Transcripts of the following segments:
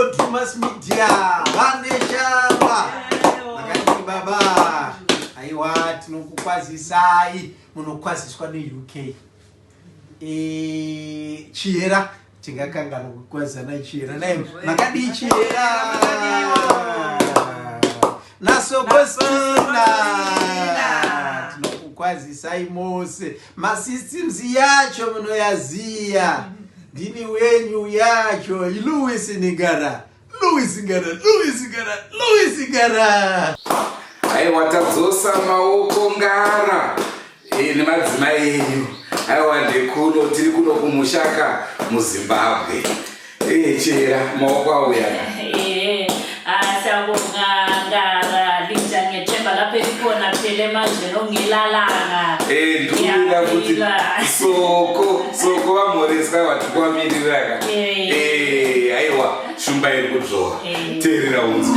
Hello, Drewmas Media. Vaneshamba. Makati baba. Aiwa tinokukwazisai munokwaziswa neUK. Chiera tingakangana kukwazana chiera naye makadi chiera. Naso Gostina. Tinokukwazisai mose. Masystems yacho munoyaziya. Dini wenyu yacho Louis Ngara. Ngara. Ai watadzosa maoko Ngara. Nemadzimai enyu. Aiwa ndekuno tiri kuno kumushaka muZimbabwe. Chera maoko auya. Asabonga Ngara linjange themba lapha elikona phela emazweni ongelalanga. Ndikuda kuti soko vamoreswa vati kwamiriraka. Aiwa shumba iri kudzvora. Teerera unzwa.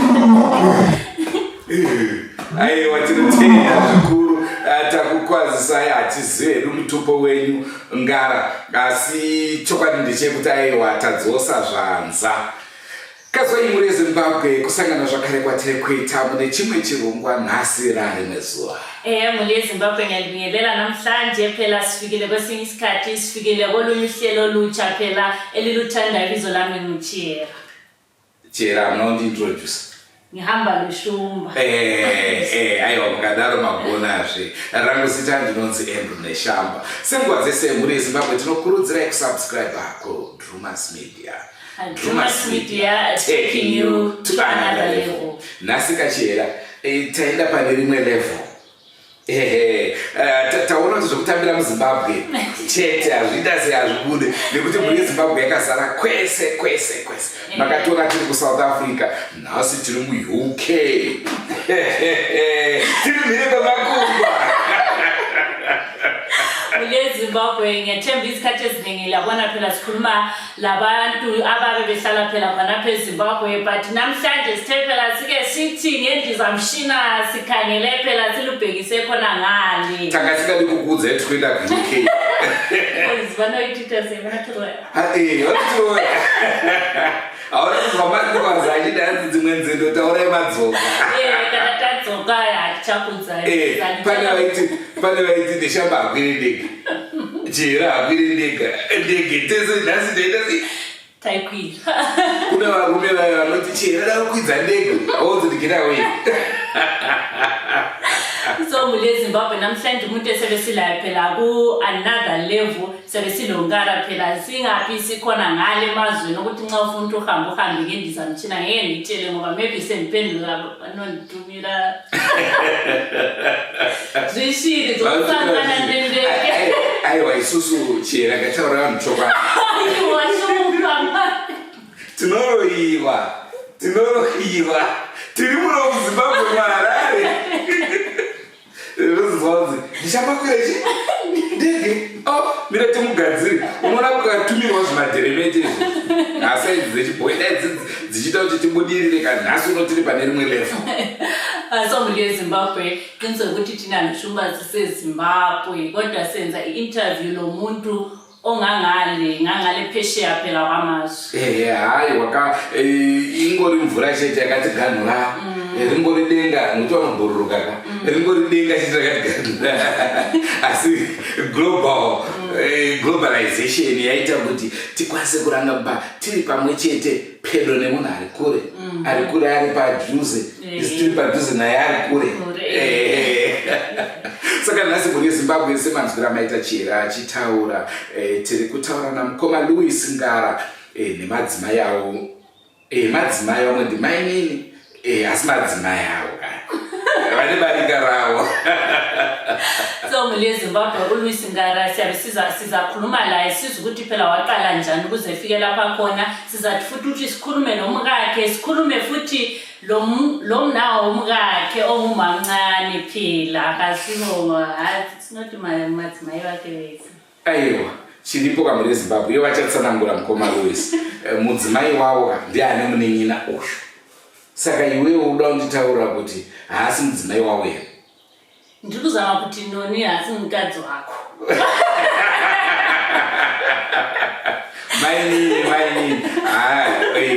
Aiwa tinoteera zvikuru takukwazisai hatizive hedu mutupo wenyu Ngara, asi chokwadi ndechekuti aiwa tadzosa zvanza. Kazoi muri Zimbabwe kusangana zvakare kwatiri kuita mune chimwe chirongwa nhasi rarimwe zuva. Muri Zimbabwe ngiyalibingelela namhlanje phela sifikile kwesinye isikhathi sifikile kolunye uhlelo olutsha phela eliluthanda ibizo lami nguChiera. Chiera munondintroduce. Ngihamba lushumba. Aiwa mukadaro mabonazve. Rangu zita ndinonzi Andrew Neshamba. Senguva dzese muri Zimbabwe tinokurudzirai kusubscribe kuDrewmas Media. Drewmas Media taking you to another level. Nasika Chiera, taenda pane rimwe level. Taona kuti zvokutambira muZimbabwe chete hazvida sehazvibude nekuti muri Zimbabwe yakazara kwese. Makatora tiri kuSouth Africa, nhasi tiri muUK. Tiri mhiri kwemakumba. Muri Zimbabwe ngiyethemba isikhathi eziningi labona phela sikhuluma labantu ababe behlala phela khona eZimbabwe, but namhlanje sithe phela sike sithi ngendizamshina sikhangele phela silubhekise khona ngale. Tangasika likukudza etwenda kuUK. Uzibona ititha semana thola. Wathiwa. Ahora kumamani kwazali danzi dzimwe nzendo taura emadzoka. Kana tadzoka hatichakudza. Pane vaiti ndeshamba hakwiri ndega. Chiera hakwiri ndega. Ndege tese nhasi ndaita sei? Taikwira. Kune varume vayo vanoti Chiera dakukwidza ndege. Audzi ndikira wei. So muri Zimbabwe namhlanje umuntu esebesilayo phela ku another level sebesilongara phela singaphi sikhona ngale emazweni ukuthi nxa ufuna uhambe ngendizamtshina ngeke ngitshele ngoba maybe sendiphendula anonditumira zwishiri zokusangana nendeke. Aiwa isusu Chiera ngataura mchoka. Aiwa shumba. Tinoroiwa. Tiri muno muZimbabwe mwaharare. Rozozonzi ndichamakwira ndege mirete mugadziri unoona kukatumirwa zvimadheremete nhasi dzechibhoyi dai dzichita kuti tibudirire kanhasi unotiri pane rimwe level. So muri Zimbabwe qiniso ukuthi thina nishumba siseZimbabwe kodwa senza i-interview lomuntu ngangale phesheya phela kwamazwe. Hayi ingori mvura chete yakatiganhura. Ringori denga nokuti vanobhururuka ka. Ringori denga chete yakatiganhura. Asi globalization yaita kuti tikwanise kuranga tiri pamwe chete pedo nemunhu ari kure ari padhuze. Isi tiri padhuze naye ari kure. Saka nhasi muri Zimbabwe semanzwira maita Chiera achitaura tiri kutaura namukoma Louis Ngara nemadzimai avo. Madzimai vamwe ndimai nini asi madzimai avo vane barika ravo. So muri Zimbabwe uLouis Ngara sizakhuluma laye sizwe ukuthi phela waqala njani ukuze efike lapha khona. Sizathi futhi ukuthi sikhulume nomkakhe, sikhulume futhi lomnawo umkakhe ongumamncane phela akasibonga sinothi madzimai wakhe wethu. Aiwa chiripo kamuri Zimbabwe iyo vachatsanangura mukoma Louis. Mudzimai wavo ndiani munenyina uyu. Saka iwewe uda kunditaura kuti haasi mudzimai wavo here. Ndiri kuzama kuti noni haasi mukadzi wako. Maini.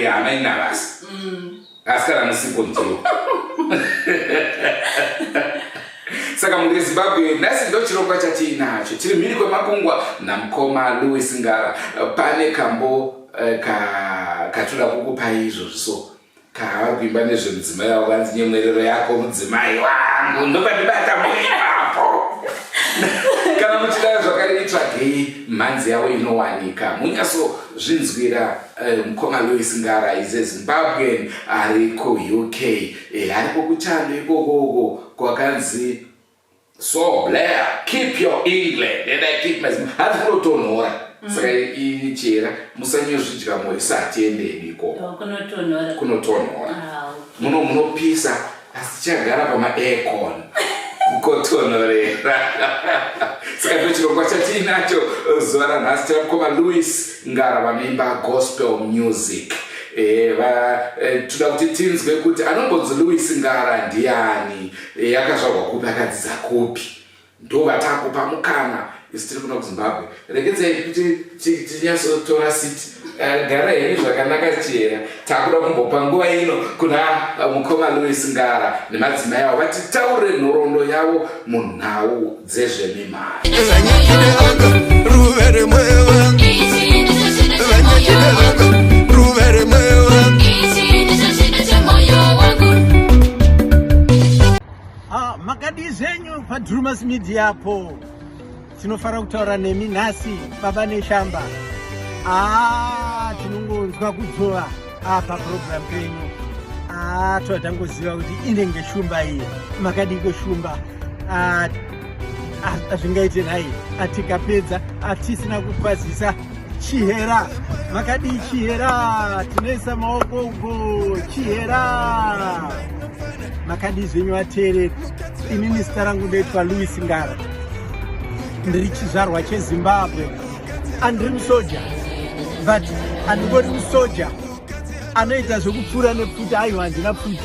Amaina basi. Askara musipo ntiro. Saka muri Zimbabwe nasi ndo chirongwa chatinacho. Chiri mhiri kwemakungwa namukoma Louis Ngara. Pane kambo katula kukupa izvo so. Kuimba nezvemudzimai wakanzi nyemwerero yako mudzimai wangu ndopandibata muipapo. Kana muchida zvakaitwa gei mhanzi yavo inowanika munyaso zvinzwira mukoma Louis Ngara is a Zimbabwean ari ku-UK ariko kuchando ikokoko kwakanzi so Blair keep your England and I keep my hati kunotonhora saka ichera musanyozvidya moisati endeni ikoko kunotonhora munopisa asi chagara pama-aircon kukotonorera. Saka ndo chirongwa chatinacho zuva ranhasi tiramukoma Louis Ngara vanoimba gospel music. Toda kuti tinzwe kuti anombonzi Louis Ngara ndiani, akazvarwa kupi, akadzidza kupi, ndo vatakupa mukana isi tiri kuno kuZimbabwe. Regedzai kuti tinyasotora siti gara heni zvakanaka chera takuda kumbopa nguva ino kuna mukoma Louis Ngara nemadzimai avo vatitaure nhoroondo yavo munhau dzezvemimari. Makadi zenyu paDrewmas Media po tinofara kutaura nemi nhasi baba neshamba. Tinongonzwa kudzova apa program penyu. Totangoziva kuti inenge shumba iyi. Makadiko shumba. Azvingaite nhai atikapedza atisina kukwazisa chihera. Makadi chihera tinoisa maoko uko chihera. Makadi zvenyu vateereri. Inini zita rangu ndoitwa Louis Ngara. Ndiri chizvarwa cheZimbabwe. Andiri musoja. But andingori musoja anoita zvokupfuura nepfuti. Aiwa handina pfuti.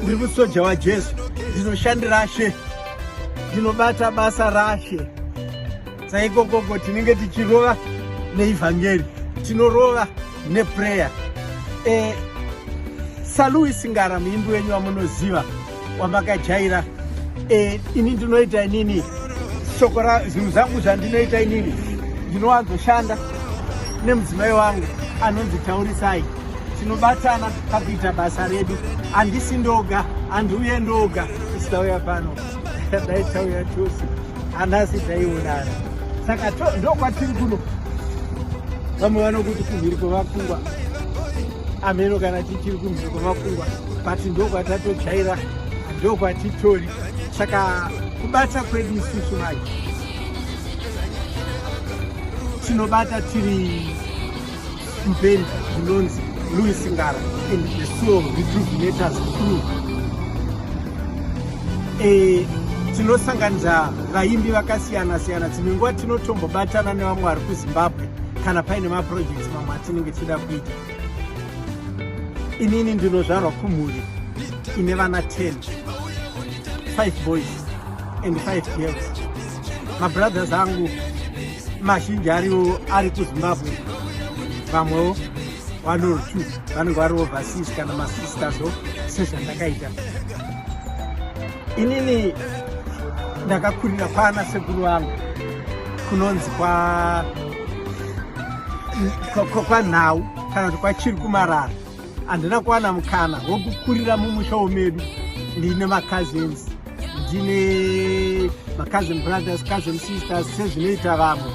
Ndiri musoja waJesu. Ndinoshandira She. Ndinobata basa raShe. Saka ikokoko tinenge tichirova neivhangeri. Tinorova neprayer. Louis Ngara muimbi wenyu wamunoziva wamakajaira. Ini ndinoita inini shoko zvinhu zvangu zvandinoita inini ndinowanzoshanda nemudzimai wangu anonzi Taurisai. Tinobatana pakuita basa redu. Handisi ndoga, handiuye ndoga. Isitauya pano daitauya tose handasi taionana. Saka ndokwatiri kuno. Vamwe vanokuti kumhiri kwemakungwa ameno kana tichiri kumhiri kwemakungwa but ndokwatatojaira ndokwatitori. Saka kubata kwedu isusu manje tinobata tiri mupeni unonzi Louis Ngara and the Soul Rejuvenators Crew. Tinosanganidza vaimbi vakasiyana siyana. Dzimwe nguva tinotombobatana nevamwe vari kuZimbabwe kana paine maprojects mamwe atinenge tichida kuita. Inini ndinozvarwa kumhuri ine vana 10, 5 boys and 5 girls. Mabrothers angu mazhinji ari kuZimbabwe. Vamwewo 1 or 2 vanenge vari overseas kana masisters sezvandakaita. Inini ndakakurira kwana sekuru vangu kunonzi kwanhau kana kuti kwachiri kumarara. Handina kuwana mukana wokukurira mumusha medu. Ndine macousins, ndine macousin brothers, cousin sisters sezvinoita vamwe.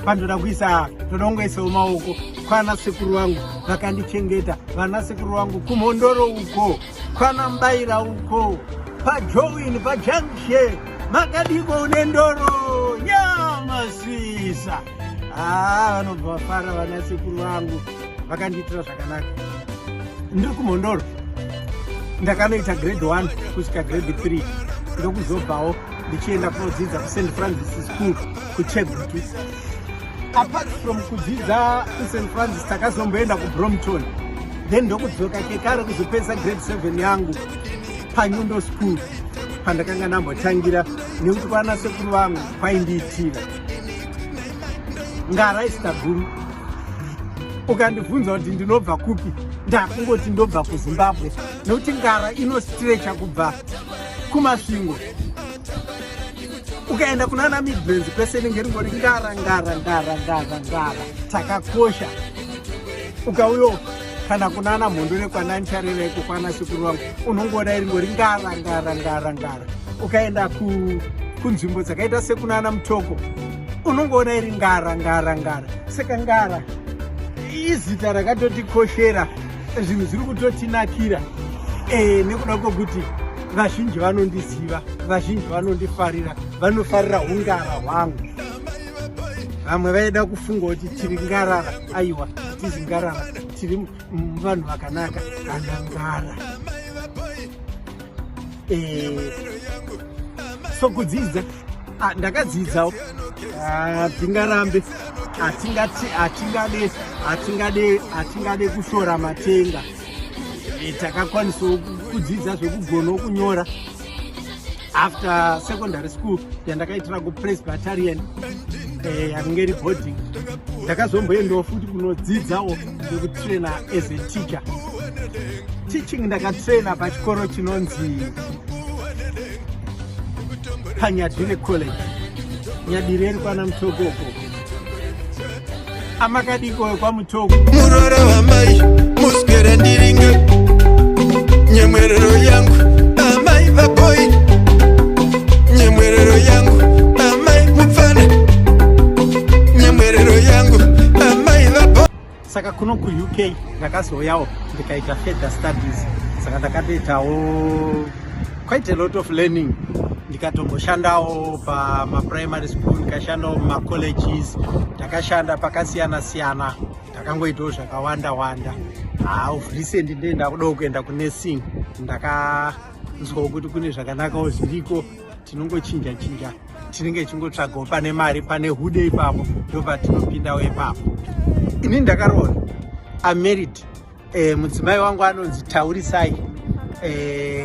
Pandoda kuisa todongoisawo maoko kwana sekuru vangu vakandichengeta. Vana sekuru vangu kumhondoro uko, kwana Mbaira uko, paJoin, paJunction, Makadiko unendoro nyamasisa. Vanobva vafara vana sekuru vangu vakandiitira zvakanaka. Ndiri kumhondoro ndakanoita grade 1 kusvika grade 3 ndokuzobvawo ndichienda kunodzidza kuSt Francis School kuChegutu. Apart from kudzidza kuSt Francis takazomboenda kuBrompton, then ndokudzoka kekare kuzopedza grade 7 yangu paNyundo School pandakanga ndambotangira nekuti kwana sekuru vangu kwaindiitira. Ngara isita guru ukandibvunza kuti ndinobva kupi ndakungoti ndobva kuZimbabwe nekuti Ngara inostrecha kubva kumasvingo ukaenda kunana Midlands kwese nenge ringori Ngara takakosha. Ukauyo kana kunana Mhondore kwanani charereko kwana sekuru wangu unongoona ringori Ngara. Ukaenda kunzvimbo dzakaita sekunana Mutoko unongoona iri Ngara. Saka Ngara izita rakatotikoshera, zvinhu zviri kutotinakira nekuda kwokuti vazhinji vanondiziva, vazhinji vanondifarira, vanofarira ungara hwangu. Vamwe vaida kufunga kuti tiri Ngarara, aiwa tizi Ngarara, tiri vanhu vakanaka ana Ngara. So kudzidza ndakadzidzawo tingarambe atingade kushora matenga. Takakwanisawo kudzidza zvekugona kunyora. After secondary school yandakaitira kupresbyterian yange iri boarding, ndakazomboendawo futi kunodzidzawo nekutraina as a teacher. Teaching ndakatraina pachikoro chinonzi paNyadire College, Nyadire iri kwana Mutoko. Amakadiko kwa Mutoko murora wamai muskera ndiringe nyemwerero yangu amai vapoi nyemwerero yangu amai mupfana nyemwerero yangu amai vapoi. Saka kuno kuUK ndakazoyawo ndikaita further studies, saka ndakatoitawo quite a lot of learning. Ndikatomoshandawo pamaprimary school, ndikashandawo mumacolleges, ndakashanda pakasiyana-siyana, ndakangoitawo zvakawanda. Recently ndenda kudawo kuenda kunursing, ndakanzwawo kuti kune zvakanakawo zviriko, tinongochinja tinenge chingotsvagawo pane mari, pane hude ipapo ndopatinopindawo ipapo. Ini ndakaroora I'm married, mudzimai wangu anonzi Taurisai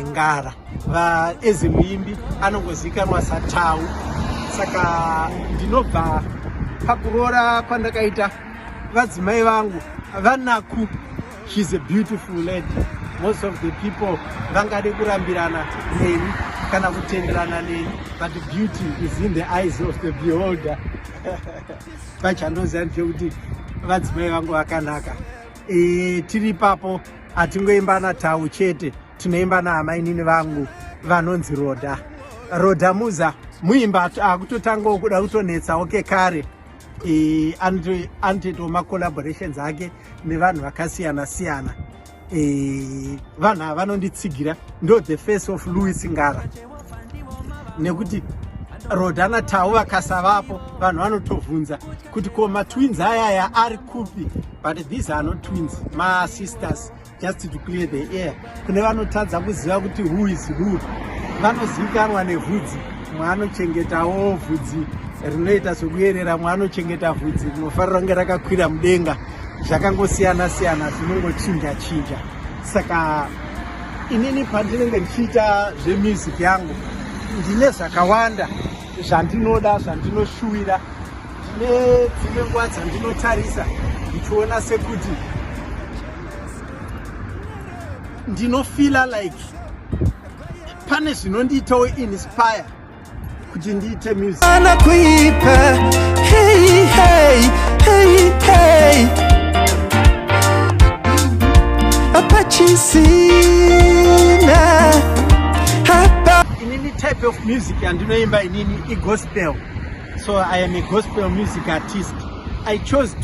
Ngara, ezi muimbi anongozikanwa saTau. Saka ndinobva pakuroora kwandakaita vadzimai vangu vanaku. She's a beautiful lady. Most of the people vangade kurambirana neni kana kutenderana neni, but beauty is in the eyes of the beholder. Pachanoziva kuti vadzimai vangu vakanaka. Tiri papo hatingoimba naTau chete, tinoimba nahamainini vangu vanonzi Rodha Muza, muimba akutotangawo kuda kutonetsawo kekare. Anotoitawo macollaborations ake nevanhu vakasiyana-siyana. Vanhu ava vanonditsigira, ndo the face of Louis Ngara, nekuti Rodha naTau vakasavapo vanhu vanotovhunza kuti ko matwins ayaya ari kupi, but these are not twins, ma sisters, just to clear the air. Kune vanotadza kuziva kuti who is who, vanozivikanwa nevhudzi. Mwanochengetawo vhudzi rinoita sokuyerera, mwanochengeta vhudzi rinofarira kunge rakakwira mudenga. Zvakangosiyana-siyana, zvinongochinja. Saka inini pandinenge ndichiita zvemusic yangu ndine zvakawanda zvandinoda, zvandinoshuwira, nedzimwe nguva dzandinotarisa ndichiona sekuti ndinofila like pane zvinondiitawo inspire kuti ndiite music. Ana kuipa hey apachisina hapa. Inini type of music andinoimba inini igospel, so I am a gospel music artist. I chose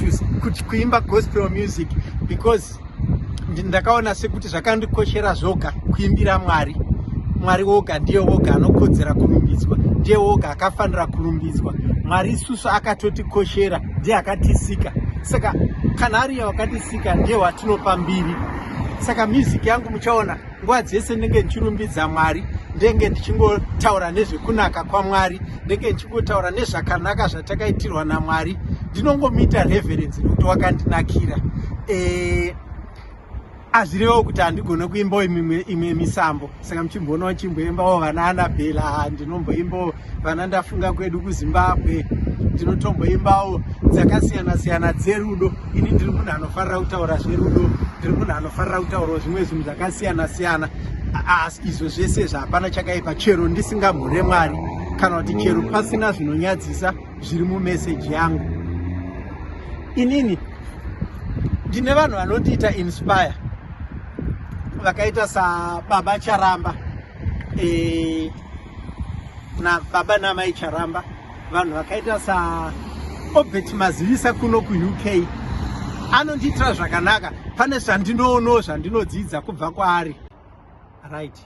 kuti kuimba gospel music because ndakaona sekuti zvakandikoshera zvoga kuimbira Mwari woga ndiye woga anokodzera kurumbidzwa, ndiye woga akafanira kurumbidzwa. Mwari isusu akatotikoshera, ndiye akatisika. Saka kana ari wakatisika ndiye watinopa mbiri. Saka music yangu muchaona nguva dzese ndenge ndichirumbidza Mwari, ndenge ndichingotaura nezvekunaka kwaMwari, ndenge ndichingotaura nezvakanaka zvatakaitirwa naMwari. Ndinongomuita reverence nekuti wakandinakira. Azvirevo kuti handigone kuimbawo imwe misambo, saka muchimboona chimboimbawo vana Anabela, ndinomboimbawo vana Ndafunga Kwedu kuZimbabwe, ndinotomboimbawo dzakasiyana-siyana dzerudo. Ini ndiri munhu anofarira kutaura zverudo, ndiri munhu anofarira kutaura zvimwe zvinhu zvakasiyana-siyana. Asi izvo zvese zvapana chakaipa, chero ndisingamhure Mwari kana kuti chero pasina zvinonyadzisa zviri mumeseji yangu. Inini ndine vanhu vanondiita inspire vakaita sababa Charamba na baba namai Charamba, vanhu vakaita saObert Mazivisa kuno kuUK anondiitira zvakanaka. Pane zvandinoonawo zvandinodzidza kubva kwaari. Right.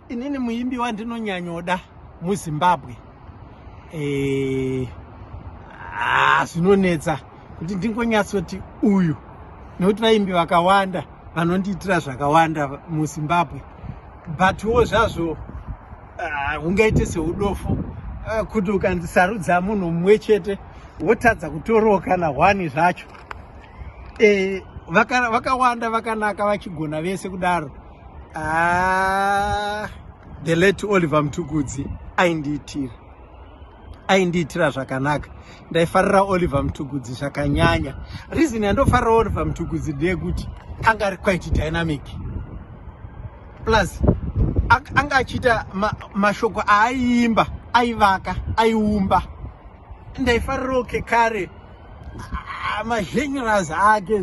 Inini muimbi wandinonyanyoda muZimbabwe zvinonetsa kuti ndingonyatsoti uyu, nekuti vaimbi vakawanda vanondiitira zvakawanda muZimbabwe, butwo zvazvo ungaite seudofu kuti ukandisarudza munhu mumwe chete wotadza kutorawo kana 1 zvacho. Vakawanda vakanaka vachigona vese kudaro. The late Oliver Mtukudzi aindiitira zvakanaka. Ndaifarira Oliver Mtukudzi zvakanyanya. Reason yandofarira Oliver Mtukudzi ndeyekuti anga ari quite dynamic, plus anga achiita mashoko aaiimba, aivaka, aiumba. Ndaifarirawo kekare mazhenyerazi ake.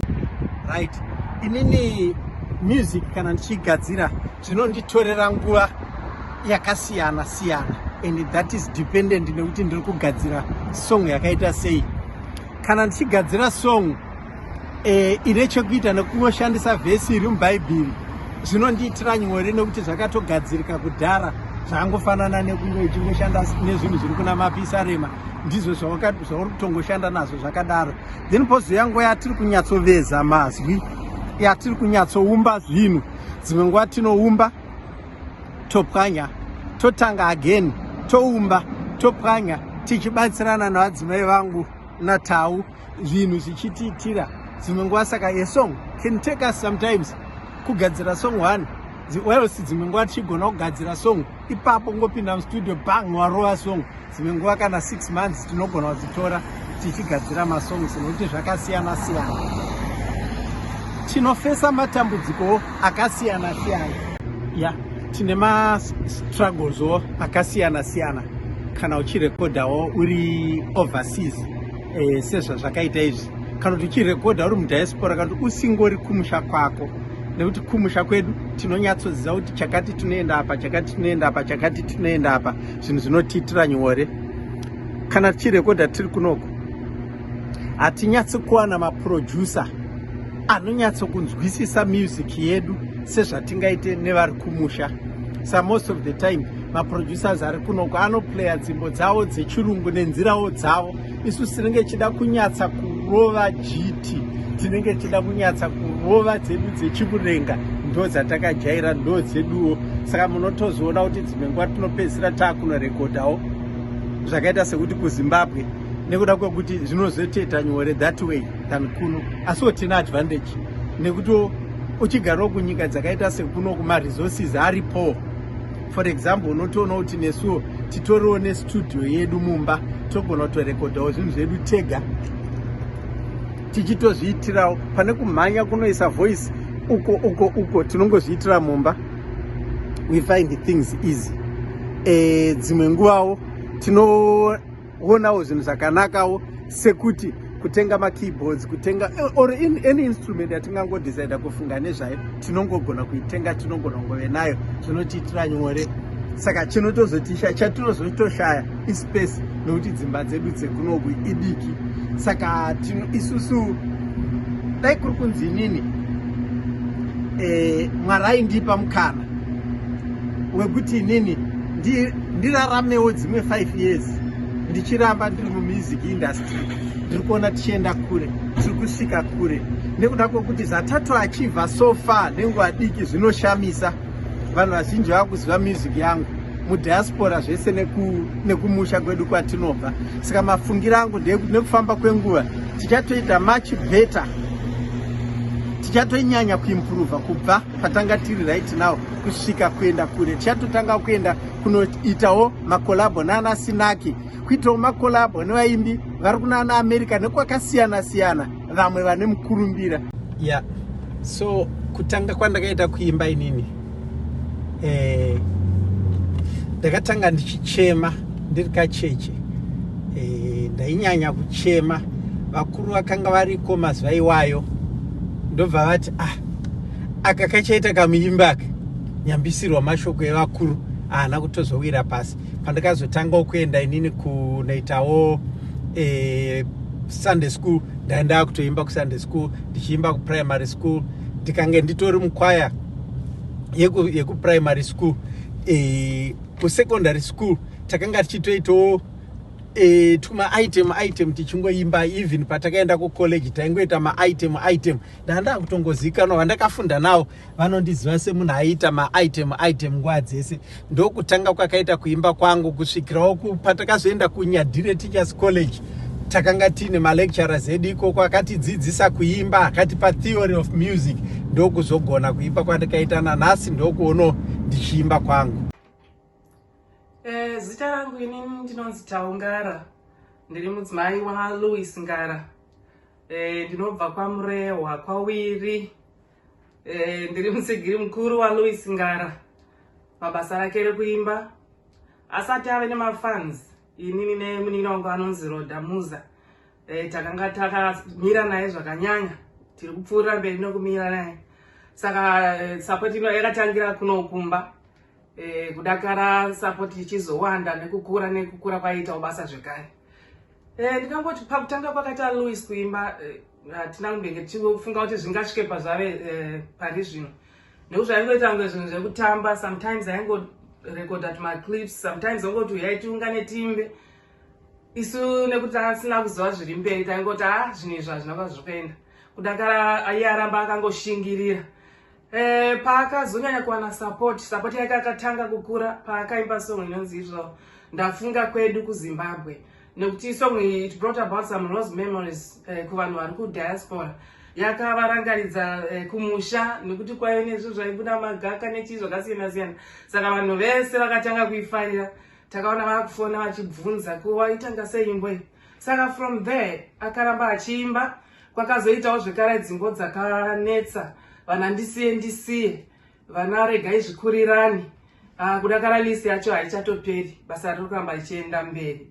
Right. Inini music kana ndichigadzira zvinonditorera nguva yakasiyana-siyana, and that is dependent nekuti ndiri kugadzira song yakaita sei. Kana ndichigadzira song ine chekuita nekunoshandisa vhesi iri mubhaibheri, zvinondiitira nyore nekuti zvakatogadzirika kudhara, zvangofanana nekunge uchingoshanda nezvinhu zviri kuna Mapisarema, ndizvo zvauri kutongoshanda nazvo zvakadaro. Then pozoya nguva yatiri kunyatsoveza mazwi, yatiri kunyatsoumba zvinhu. Dzimwe nguva tinoumba topwanya, totanga again, toumba topwanya, tichibatsirana navadzimai vangu naTau, zvinhu zvichitiitira. Dzimwe nguva saka a song can take us sometimes kugadzira song 1, whilst dzimwe nguva tichigona kugadzira song ipapo ngopinda mustudio bang warova song. Dzimwe nguva kana 6 months tinogona kudzitora tichigadzira masongs nekuti zvakasiyana-siyana. Tinofesa matambudziko akasiyana-siyana. Tine struggles akasiyana-siyana kana uchirekodhawo uri overseas, sezvazvakaita izvi. Kana kuti uchirekodha uri mudiaspora, kana kuti usingori kumusha kwako, nekuti kumusha kwedu tinonyatsoziva kuti chakati tunoenda apa, chakati tunoenda apa, chakati tunoenda apa, zvinhu zvinotiitira nyore. Kana tichirekodha tiri kunoko, hatinyatsokuwana maproducer anonyatsokunzwisisa music yedu sezvatingaite nevari kumusha. So most of the time maproducers ari kunoko anoplaya dzimbo dzavo dzechirungu nenzirawo dzavo. Isu tinenge chida kunyatsa kurova jiti, tinenge chida kunyatsa kurova dzedu dzechiburenga, ndo dzatakajaira, ndo dzeduwo. Saka munotozoona kuti dzimwe nguva tinopedzisira taakunorekodhawo zvakaita sekuti kuZimbabwe, nekuda kwekuti zvinozotoita nyore that way than kuno. Asiwo tina advantage nekuti uchigarawo kunyika dzakaita sekuno kumaresources aripo. For example, unotoona kuti nesuwo titoriwo nestudio yedu mumba, togona kutorekodhawo zvinhu zvedu tega tichitozviitirawo, pane kumhanya kunoisa voice uko tinongozviitira mumba. We find things easy. Dzimwe nguvawo tinoonawo zvinhu zvakanakawo sekuti kutenga makeyboards, kutenga or any instrument yatingangodecida kufunga nezvayo, tinongogona kuitenga, tinogona kungove nayo, zvinotiitira nyore. Saka chinotozotisha, chatinozotoshayaa ispace, nokuti dzimba dzedu dzekunoku idiki. Saka isusu dai kuri kunzi inini Mwari aindipa mukana wekuti inini ndiraramewo dzimwe 5 years ndichiramba ndiri mumusic industry. Ndiri kuona tichienda kure, tiri kusvika kure, nekuda kwekuti zvatatoachievha so far nenguva diki zvinoshamisa. Vanhu vazhinji vakuziva music yangu mudiaspora zvese nekumusha kwedu kwatinobva. Saka mafungiro angu nekufamba kwenguva tichatoita much better, tichatonyanya kuimprova kubva patanga tiri right now kusvika kuenda kure. Tichatotanga kuenda kunoitawo makolabo nana Sinaki, kuitawo makolabo nevaimbi vari kunana America nekwakasiyana siyana, vamwe vane mukurumbira. Yeah, so kutanga kwandakaita kuimba inini, ndakatanga ndichichema ndiri kacheche, ndainyanya kuchema. Vakuru vakanga variko mazuva iwayo, ndobva vati aka kachaita kamuimba aka nyambisirwa mashoko evakuru haana kutozowira pasi. Pandakazotanga kuenda inini kunoitawo Sunday school, ndaenda kutoimba kuSunday school, ndichiimba kuprimary school, ndikange nditori mukwaya yekuprimary school. Kusecondary school takanga tichitoitawo item tichingoimba. Even patakaenda kucollege taingoita item. Ndanda kutongozikanwa vandakafunda navo vanondiziva semunhu aiita item nguva dzese. Ndokutanga kwakaita kuimba kwangu kusvikirawo patakazoenda kuNyadire Teachers College. Takanga tine malecturers edu ikoko akatidzidzisa kuimba, akatipa theory of music. Ndokuzogona kuimba kwandakaita nanhasi ndokuono ndichiimba kwangu. Zita rangu inini ndinonzi Ngara. Ndiri mudzimai waLouis Ngara. Ndinobva kwaMurehwa kwaWiri. Ndiri musigiri mukuru waLouis Ngara. Mabasa rake rekuimba asati ave nemafans. Inini nemunini wangu anonzi Drewmas. Takanga takamira naye zvakanyanya. Tiri kupfuurira mberi nokumira naye. Saka support ino yakatangira kunokumba. Kudakara support ichizowanda nekukura kwaita basa zvekare. Ndikangoti pakutanga kwakaita Louis kuimba, hatina kumbenge tichifunga kuti zvingasvike pazvave pari zvino. Nekuti aingoita kunge zvinhu zvekutamba, sometimes aingorekoda tumaclips, sometimes ongoti uyai tiungane timbe. Isu nekuti asina kuziva zviri mberi taingoti zvinhu izvi hazvina kwazvikuenda. Kudakara aiye aramba akangoshingirira. Paakazonyanya kuwana support yake akatanga kukura paakaimba song inonzi izvo ndafunga kwedu kuZimbabwe. Nekuti song it brought about some rose memories kuvanhu vari kudiaspora. Yakavarangaridza kumusha nekuti kwaive nezvo zvaibuda magaka nechii zvakasiyana siyana. Saka vanhu vese vakatanga kuifarira. Takaona vakufona vachibvunza kuwaitanga seimbo iyi. Saka from there akaramba achiimba, kwakazoitawo zvekare dzimbo dzakanetsa. Vana ndisiye vana regai zvikurirani. Kudakara list yacho haichatoperi, basa riri kuramba richienda mberi.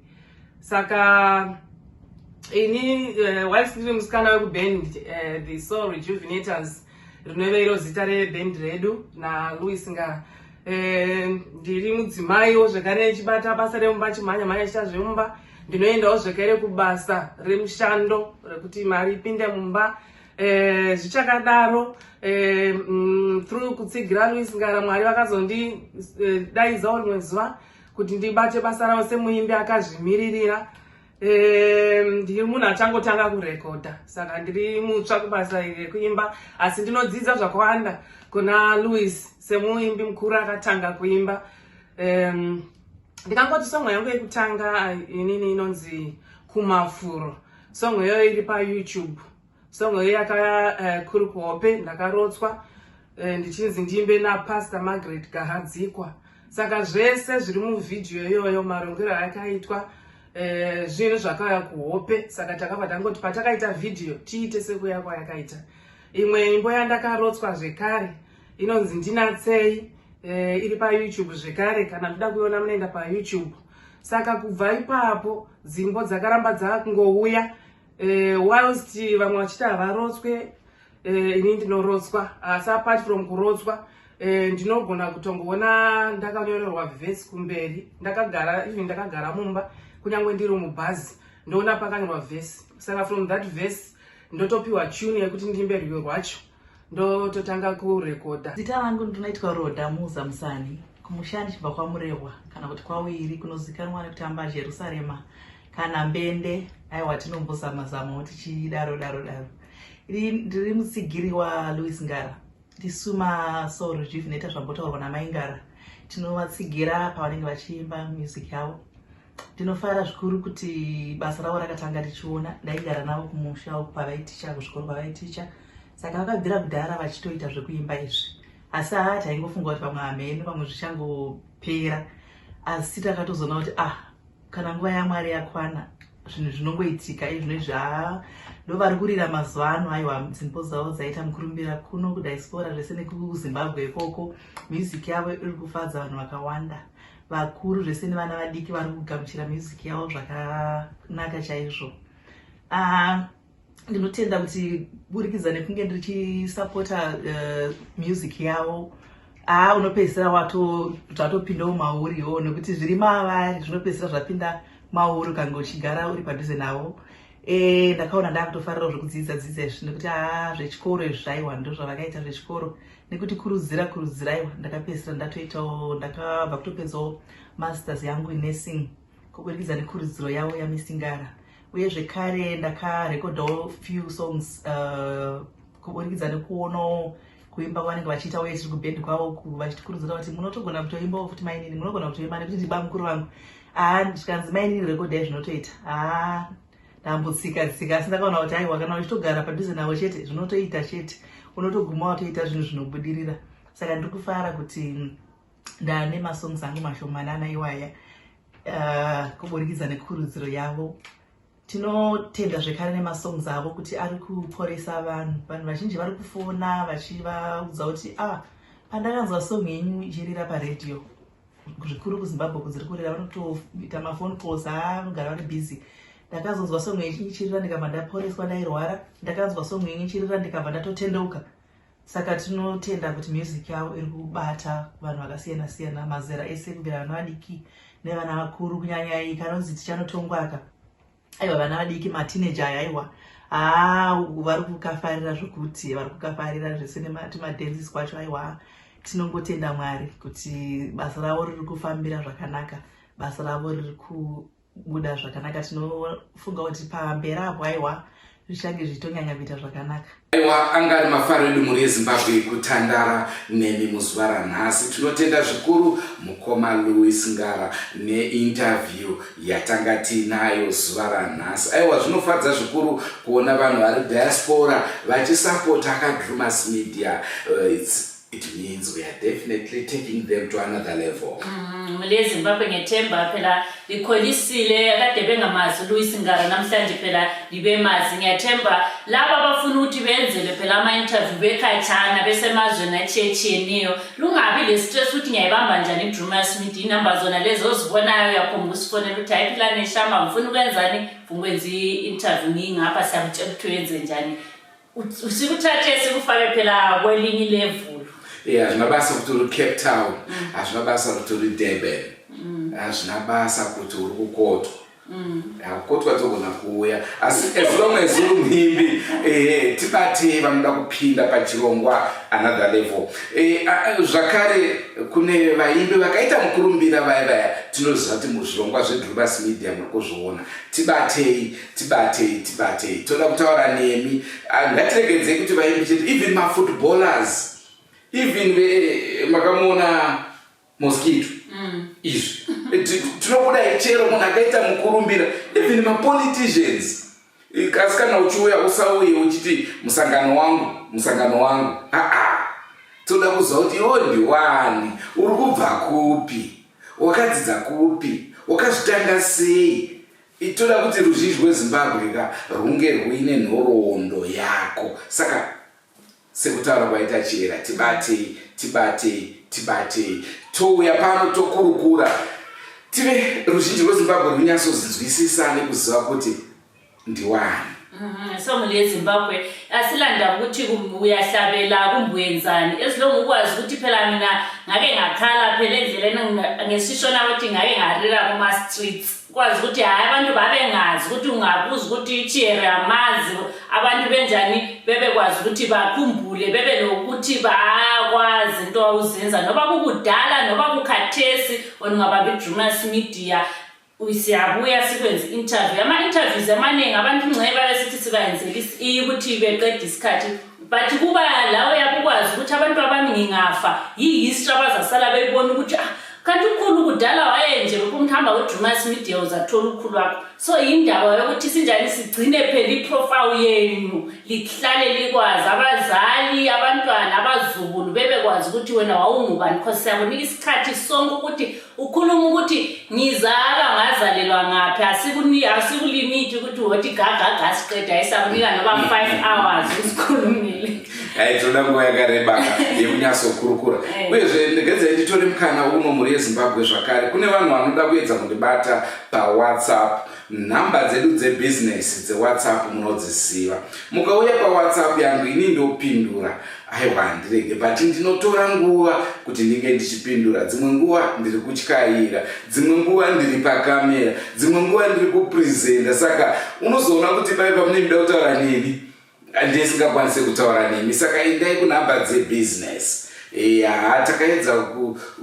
Saka ini whilst ndiri musikana wekuband the Soul Rejuvenators, rinove iro zita reband redu naLouis Ngara. Ndiri mudzimaiwo zvekare nechibata basa remumba chimhanya chita zvemumba. Ndinoendawo zvekare kubasa remushando rekuti mari ipinde mumba. Zvichakadaro through kutsigira Louis Ngara, Mwari vakazondidaizawo rimwe zuva kuti ndibate basa ravo semuimbi akazvimiririra. Ndiri munhu achangotanga kurekodha, saka ndiri mutsva kubasa iri rekuimba, asi ndinodzidza zvakawanda kuna Louis semuimbi mukuru akatanga kuimba. Ndikangoti song yangu yekutanga inini inonzi Kumafuro. Song iyoyo iri paYouTube. Song iyoyo yakakuru kuhope, ndakarotswa ndichinzi ndiimbe naPastor Margaret Gahadzikwa. Saka zvese zviri muvhidhiyo iyoyo marongero yakaitwa zvinhu zvakauya kuhope. Saka takabva tangoti patakaita vhidhiyo tiite sekuya kwayakaita. Imwe imbo yandakarotswa zvekare inonzi Ndinatsei, iri paYouTube zvekare, kana muchida kuiona munoenda paYouTube. Saka kubva ipapo dzimbo dzakaramba dzakungouya. Whilst vamwe vachiti havarotswe, ini ndinorotswa. Asi apart from kurotswa, ndinogona kutongoona ndakanyorerwa vhesi kumberi. Ndakagara mumba, kunyange ndiri mubhazi, ndoona pakanyorwa vhesi. Saka from that verse ndotopiwa tune yekuti ndimbe rwiyo rwacho, ndototanga kurekodha. Zita rangu ndinoitwa Drewmas Musani, kumushandi chibva kwaMurehwa kana kuti kwaWiri, kunozikanwa nekutamba Jerusarema kana Mbende. Aiwa, tinombozama tichidaro. Ndiri mutsigiri waLouis Ngara. Tisuma Soul Rejuvenator zvambotaurwa namai Ngara. Tinovatsigira pavanenge vachiimba music yavo. Ndinofara zvikuru kuti basa ravo rakatanga tichiona. Ndaigara navo kumusha uko pavaiticha, kuzvikoro pavaiticha. Saka vakabvira kudhara vachitoita zvekuimba izvi. Asi taingofunga kuti pamwe hamene, pamwe zvichangopera. Asi takatozoona kuti kana nguva yaMwari yakwana, zvinhu zvinongoitika izvonizvi ndovari kurira mazuva ano. Aiwa, dzimbo dzavo dzaita mukurumbira kuno kudiaspora zvese nekuzimbabwe ikoko. Music yavo iri kufadza vanhu vakawanda vakuru zvese nevana vadiki vari kugamuchira music yavo zvakanaka chaizvo. Ndinotenda kuti burikidza nekunge ndichisapota music yavo unopedzisira watopindawo mauriwo, nekuti zviri mavari zvinopedzisira zvapinda mauri ukange uchigara uri padhuze navo. Ndakaona ndakutofarira zvekudzidza izvi nekuti zvechikoro izvi aiwa ndo zvavakaita zvechikoro, nekuti kurudzira aiwa ndakapedzisira ndakabva kutopedzawo masters yangu inursing kuburikidza nekurudziro yavo yaMiss Ngara. Uye zvekare ndakarekodhawo few songs kuburikidza nekuonawo kuimba kwanenge vachiita uye tiri kubhendi kwavo vachitikurudzira kuti munotogona kutoimbawo futi mainini, munogona kutoimba nekuti ndiba mukuru vangu. Ndikanzi mainini rekodhai zvinotoita ndambotsika asi ndakaona kuti aiwa kana uchitogara padhuze navo chete zvinotoita chete, unotoguma watoita zvinhu zvinobudirira. Saka ndiri kufara kuti ndane masongs angu mashomanana iwaya kuburikidza nekurudziro yavo. Tinotenda zvekare nemasongs avo kuti ari kuporesa vanhu vazhinji vari kufona vachivaudza kuti pandakanzwa song yenyu ichirira paredhiyo zvikuru kuZimbabwe kudziri kurira vanotoita mafoni calls vanogara vari busy. Ndakazonzwa song yenyu ichirira ndikabva ndaporeswa ndairwara, ndakanzwa song yenyu ichirira ndikabva ndatotendeuka. Saka tinotenda kuti music yavo iri kubata vanhu vakasiyana siyana, mazera ese kubvira vana vadiki nevana vakuru, kunyanya kanonzi tichanotongwaka. Aiwa, vana vadiki matineja aiwa vari kukafarira zvokuti vari kukafarira zvese nemadensis kwacho. Aiwa, tinongotenda Mwari kuti basa ravo riri kufambira zvakanaka, basa ravo riri kubuda zvakanaka. Tinofunga kuti pamberi apo aiwa zvichange zvichitonyanya kuita zvakanaka. Aiwa, anga ari mafaro edu muri eZimbabwe kutandara nemi muzuva ranhasi. Tinotenda zvikuru mukoma Louis Ngara neinterview yatanga tinayo zuva ranhasi. Aiwa, zvinofadza zvikuru kuona vanhu vari diaspora vachisapota Drewmas media. It means we are definitely taking them to another level. Mule Zimbabwe ngetemba phela likholisile kade bengamazi Louis Ngara namhlanje phela libe mazi. Ngiyathemba laba abafuna ukuthi benzele phela ama interview bekhatshana besemazweni atshiyeneyo lungabi le stress ukuthi ngiyayibamba njani Drewmas media. Inamba zona lezo ozibonayo yaphonga usifonela ukuthi hayi phela neshama ngifuna ukwenzani, ngikwenza interview ngingapha siyamtshela ukuthi wenze njani. Usikuthathe sikufake phela kwelinye level. Azvinabasa kuti uri Cape Town, azvinabasa kuti uri Durban, azvinabasa kuti uri kukotwa. Kukotwa togona kuuya, asi as long as uri muimbi tibate vanoda kupinda pachirongwa another level. Zvakare kune vaimbi vakaita mukurumbira vaya tinoziva kuti muzvirongwa zveDrewmas media muri kuzviona. Tibatei toda kutaura nemi. Ngatiregedzei kuti vaimbi chete, even mafootballers, even makamona mosquito izvi tinokuda chero munhu akaita mukurumbira, even mapoliticians. Kasi kana uchiuya usauye uchiti musangano wangu toda kuziva kuti iwo ndiwani, uri kubva kupi, wakadzidza kupi, wakazvitanga sei. Toda kuti ruzhinji rweZimbabwe runge ruine nhoroondo yako. Saka sekutaura kwaita chera, tibatei touya pano tokurukura tive ruzhinji rweZimbabwe runyatsozinzwisisa nekuziva kuti ndiwani. So mule Zimbabwe asilanda ukuthi uyahlabela kumbuyenzani esilongo ukwazi ukuthi phela mina ngake ngakhala phela endleleni ngesishona ukuthi ngake ngarira kuma streets, kwazi ukuthi hayi abantu babengazi ukuthi ungabuza ukuthi ichere amazi abantu benjani bebekwazi ukuthi bakhumbule bebe lokuthi bakwazi into awuzenza noba kukudala noba kukhathesi ongabambi Drewmas media. Usiyabuya sikwenza interview. Ama-interviews amaningi abantu ngceba besithi sibayenzela ukuthi beqeda isikhathi, but kuba lawo uyakwazi ukuthi abantu abaningi ngafa yi-history abazasala beyibona ukuthi kanti ukhulu kudala wayenje ukuthi hamba uDrewmas Media uzathola ukhulu wakho. So indaba yokuthi sinjani sigcine phela iprofile yenu lihlale likwazi abazali abantwana abazukulu bebekwazi ukuthi wena wawungubani because siyakunika isikhathi sonke ukuthi ukhuluma ukuthi ngizala ngazalelwa ngaphi asikulimit ukuthi wothi gaga siqeda isakunika noba 5 hours usikhulumile. Hayi tona ngoya karebaka yekunyaso kurukura. Uyezve ndigeze nditore mkhana uno muri eZimbabwe zvakare. Kune vanhu vanoda kuedza kundibata pa WhatsApp. Namba dzedu dze business dze WhatsApp munodziziva. Mukauya pa WhatsApp yangu ini ndopindura. Aiwa ndirege but ndinotora nguva kuti ndinge ndichipindura. Dzimwe nguva ndiri kutyaira, dzimwe nguva ndiri pakamera, dzimwe nguva ndiri kupresenta. Saka unozoona kuti paipa mune muda kutaura nini. Andisingakwanise kutaura nemi. Saka endai kunamba dze business. Takaedza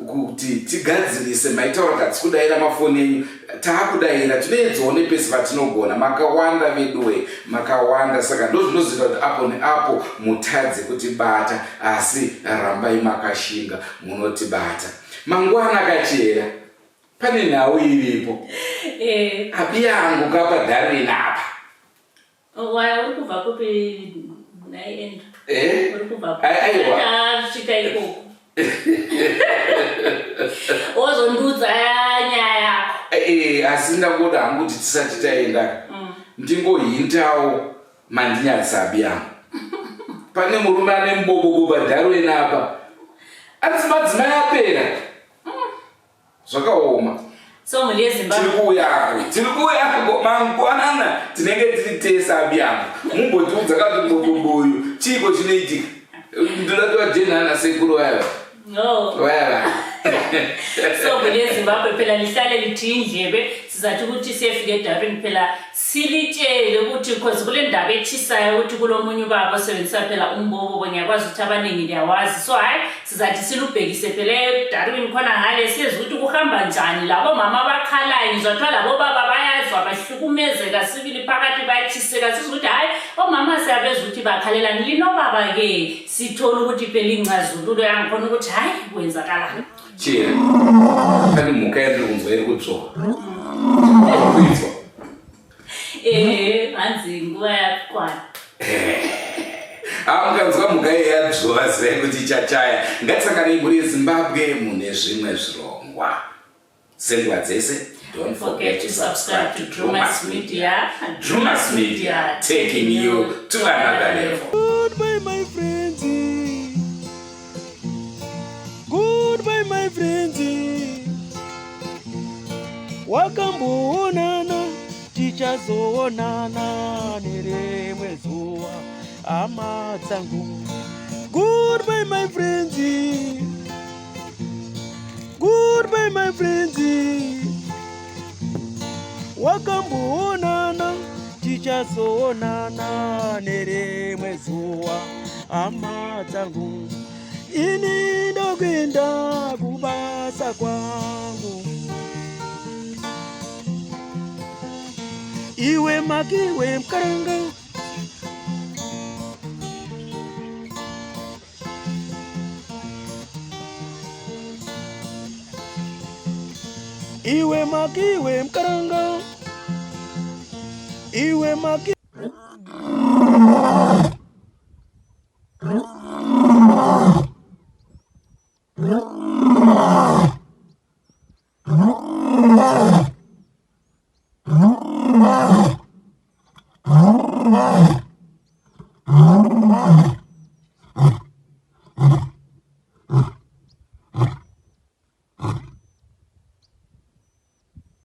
kuti tigadzirise maitaura katikudaira mafoni enyu taakudaira tinoedzawo nepesi patinogona makawanda veduwe makawanda saka ndozvinozoita kuti apo neapo mutadze kutibata asi rambai makashinga munotibata mangwana akachera pane nhau iripo abi yangu kapa Darwin apa waya uri kubva kupi naenda aiwa svika ikoko wozondudza nyaya asi ndakuda hangu kuti tisati taenda ndingohindawo mandinyasabi yangu pane murume ane mubobobo paDarwin apa asi madzimai apera zvakaoma. So muli eZimbabwe tiri kuuyako mangwanana tinenge tiri tesabi yangu mumbotudza kati boboboyu chiko chinoitika ndinotwa jenhana sekuru waya waya. So muli eZimbabwe phela lihlale lithi indlebe sizathu ukuthi siyefika eDarwin phela silitshele ukuthi because kule ndaba ethisayo ukuthi kulomunye ubaba osebenzisa phela umbobo ngiyakwazi ukuthi abaningi ndiyawazi. So hayi sizathi silubhekise phela eDarwin khona ngale siyenza ukuthi kuhamba njani labo mama abakhalayo ngizothola labo baba bayazwa bahlukumezeka sibili phakathi bayathiseka sizokuthi hayi omama siyabeza ukuthi bakhalelani linobaba ke sithola ukuthi phela ingcazululo yangikhona ukuthi hayi kwenzakalani. Chira kani mukaendle kunzwere kutsvoka kuitswa hanzi nguva yakwana mukanzwa mugaye yadzvova zivai kuti chachaya ngatisangane muri eZimbabwe mune zvimwe zvirongwa senguva dzese. Don't forget to subscribe to Drewmas Media. Drewmas Media, taking you to another level. Goodbye, my friends. Goodbye, my friends. Wakamboonana, tichazoonana nerimwe zuva hama dzangu. Goodbye, my friends. Goodbye, my friends. Wakamboonana, tichazoonana nerimwe zuva hama dzangu. Ini ndokwenda kubasa kwangu. Iwe makiwe mkaranga. Iwe makiwe mkaranga. Iwe maki